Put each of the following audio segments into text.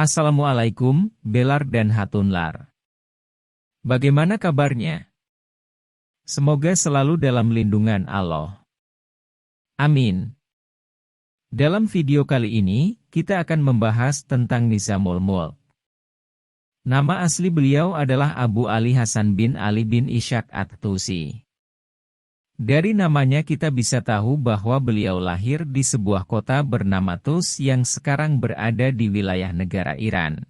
Assalamualaikum, Belar dan Hatunlar. Bagaimana kabarnya? Semoga selalu dalam lindungan Allah. Amin. Dalam video kali ini, kita akan membahas tentang Nizamul Mulk. Nama asli beliau adalah Abu Ali Hasan bin Ali bin Ishaq At-Tusi. Dari namanya kita bisa tahu bahwa beliau lahir di sebuah kota bernama Tus yang sekarang berada di wilayah negara Iran.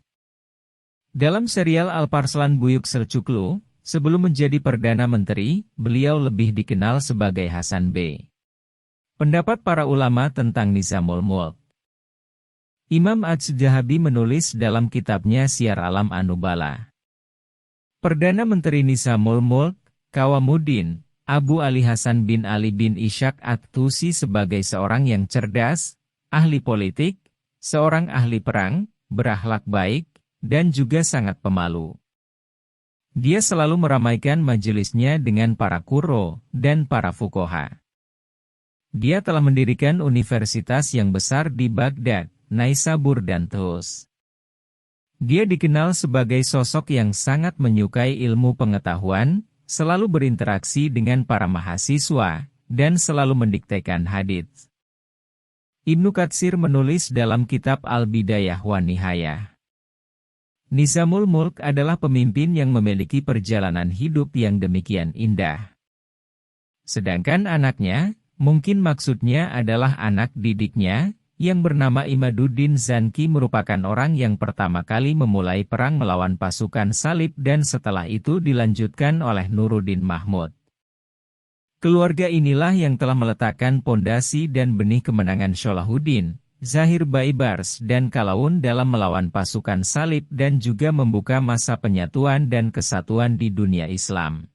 Dalam serial Alparslan Buyuk Selçuklu, sebelum menjadi Perdana Menteri, beliau lebih dikenal sebagai Hasan B. Pendapat para ulama tentang Nizamul Mulk. Imam Az-Zahabi menulis dalam kitabnya Syiar Alam An-Nubala. Perdana Menteri Nizamul Mulk, Qawamuddin, Abu Ali Hasan bin Ali bin Ishaq At-Tusi sebagai seorang yang cerdas, ahli politik, seorang ahli perang, berakhlak baik, dan juga sangat pemalu. Dia selalu meramaikan majelisnya dengan para qurra dan para fuqaha. Dia telah mendirikan universitas yang besar di Baghdad, Naisabur dan Tus. Dia dikenal sebagai sosok yang sangat menyukai ilmu pengetahuan, selalu berinteraksi dengan para mahasiswa, dan selalu mendiktekan hadits. Ibnu Katsir menulis dalam kitab Al-Bidayah wa Nihayah. Nizamul Mulk adalah pemimpin yang memiliki perjalanan hidup yang demikian indah. Sedangkan anaknya, mungkin maksudnya adalah anak didiknya, yang bernama Imaduddin Zanki merupakan orang yang pertama kali memulai perang melawan pasukan Salib dan setelah itu dilanjutkan oleh Nuruddin Mahmud. Keluarga inilah yang telah meletakkan pondasi dan benih kemenangan Sholahuddin, Zahir Baibars dan Kalaun dalam melawan pasukan Salib dan juga membuka masa penyatuan dan kesatuan di dunia Islam.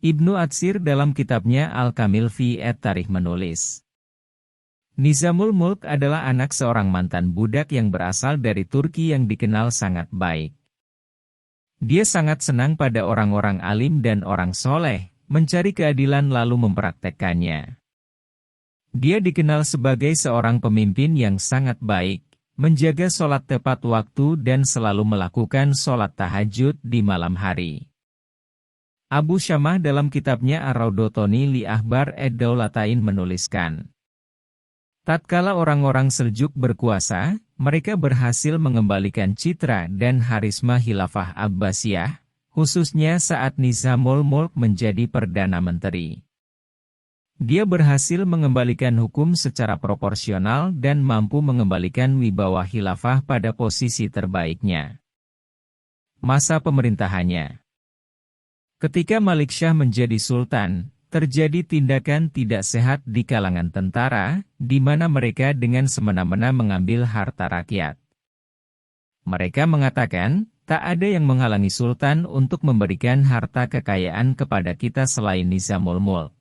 Ibnu Atsir dalam kitabnya Al-Kamil fi at-Tarikh menulis, Nizamul Mulk adalah anak seorang mantan budak yang berasal dari Turki yang dikenal sangat baik. Dia sangat senang pada orang-orang alim dan orang soleh, mencari keadilan lalu mempraktekkannya. Dia dikenal sebagai seorang pemimpin yang sangat baik, menjaga sholat tepat waktu dan selalu melakukan sholat tahajud di malam hari. Abu Syamah dalam kitabnya Ar-Raudotoni li Ahbar ed-Daulatain menuliskan, tatkala orang-orang Seljuk berkuasa, mereka berhasil mengembalikan citra dan harisma Khilafah Abbasiyah, khususnya saat Nizamul Mulk menjadi Perdana Menteri. Dia berhasil mengembalikan hukum secara proporsional dan mampu mengembalikan wibawa Khilafah pada posisi terbaiknya. Masa pemerintahannya. Ketika Malik Shah menjadi Sultan, terjadi tindakan tidak sehat di kalangan tentara, di mana mereka dengan semena-mena mengambil harta rakyat. Mereka mengatakan, tak ada yang menghalangi Sultan untuk memberikan harta kekayaan kepada kita selain Nizamul Mulk.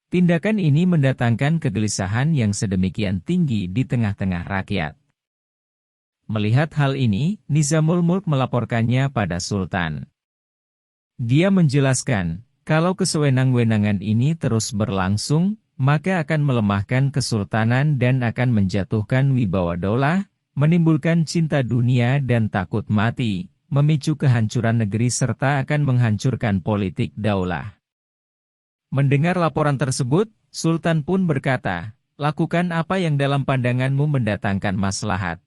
Tindakan ini mendatangkan kegelisahan yang sedemikian tinggi di tengah-tengah rakyat. Melihat hal ini, Nizamul Mulk melaporkannya pada Sultan. Dia menjelaskan, kalau kesewenang-wenangan ini terus berlangsung, maka akan melemahkan kesultanan dan akan menjatuhkan wibawa daulah, menimbulkan cinta dunia dan takut mati, memicu kehancuran negeri serta akan menghancurkan politik daulah. Mendengar laporan tersebut, Sultan pun berkata, lakukan apa yang dalam pandanganmu mendatangkan maslahat.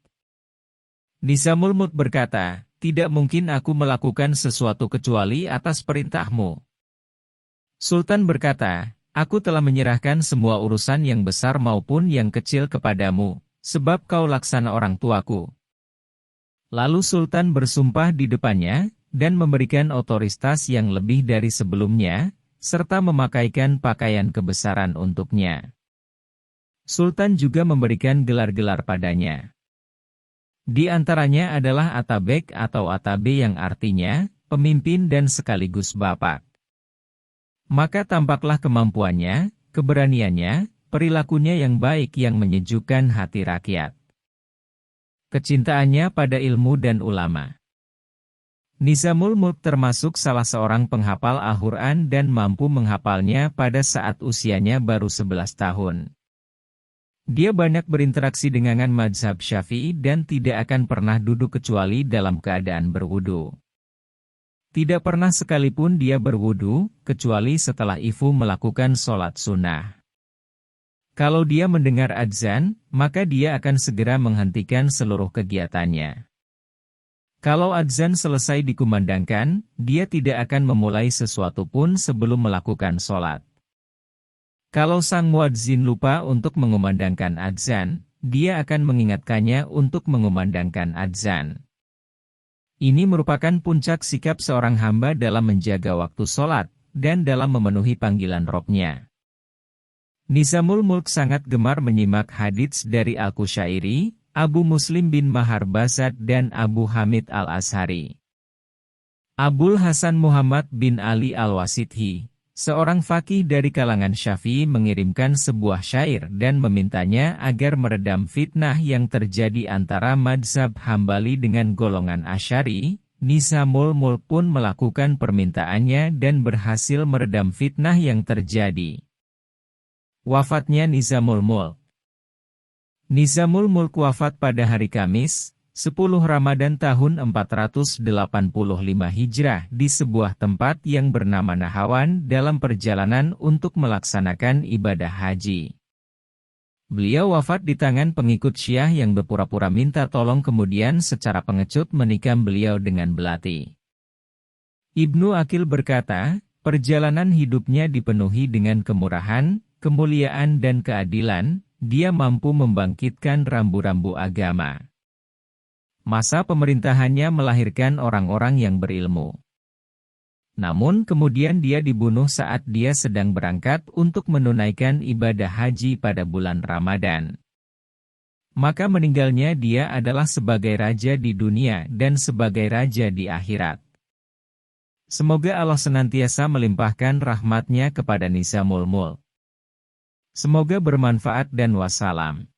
Nizamul Mulk berkata, tidak mungkin aku melakukan sesuatu kecuali atas perintahmu. Sultan berkata, aku telah menyerahkan semua urusan yang besar maupun yang kecil kepadamu, sebab kau laksana orang tuaku. Lalu Sultan bersumpah di depannya, dan memberikan otoritas yang lebih dari sebelumnya, serta memakaikan pakaian kebesaran untuknya. Sultan juga memberikan gelar-gelar padanya. Di antaranya adalah Atabek atau Atabe yang artinya, pemimpin dan sekaligus bapak. Maka tampaklah kemampuannya, keberaniannya, perilakunya yang baik yang menyejukkan hati rakyat. Kecintaannya pada ilmu dan ulama. Nizamul Mulk termasuk salah seorang penghafal Al-Quran dan mampu menghafalnya pada saat usianya baru 11 tahun. Dia banyak berinteraksi dengan mazhab Syafi'i dan tidak akan pernah duduk kecuali dalam keadaan berwudu. Tidak pernah sekalipun dia berwudu, kecuali setelah Ifu melakukan sholat sunnah. Kalau dia mendengar adzan, maka dia akan segera menghentikan seluruh kegiatannya. Kalau adzan selesai dikumandangkan, dia tidak akan memulai sesuatu pun sebelum melakukan sholat. Kalau sang muadzin lupa untuk mengumandangkan adzan, dia akan mengingatkannya untuk mengumandangkan adzan. Ini merupakan puncak sikap seorang hamba dalam menjaga waktu sholat, dan dalam memenuhi panggilan Robnya. Nizamul Mulk sangat gemar menyimak hadits dari Al-Qushairi, Abu Muslim bin Mahar Bazad dan Abu Hamid Al-Ashari. Abul Hasan Muhammad bin Ali Al-Wasidhi, seorang faqih dari kalangan Syafi'i, mengirimkan sebuah syair dan memintanya agar meredam fitnah yang terjadi antara mazhab Hambali dengan golongan Asy'ari. Nizamul Mulk pun melakukan permintaannya dan berhasil meredam fitnah yang terjadi. Wafatnya Nizamul Mulk. Nizamul Mulk wafat pada hari Kamis, 10 Ramadan tahun 485 Hijrah di sebuah tempat yang bernama Nahawan dalam perjalanan untuk melaksanakan ibadah haji. Beliau wafat di tangan pengikut Syiah yang berpura-pura minta tolong kemudian secara pengecut menikam beliau dengan belati. Ibnu Aqil berkata, perjalanan hidupnya dipenuhi dengan kemurahan, kemuliaan dan keadilan. Dia mampu membangkitkan rambu-rambu agama. Masa pemerintahannya melahirkan orang-orang yang berilmu. Namun kemudian dia dibunuh saat dia sedang berangkat untuk menunaikan ibadah haji pada bulan Ramadan. Maka meninggalnya dia adalah sebagai raja di dunia dan sebagai raja di akhirat. Semoga Allah senantiasa melimpahkan rahmatnya kepada Nizamul Mulk. Semoga bermanfaat dan wassalam.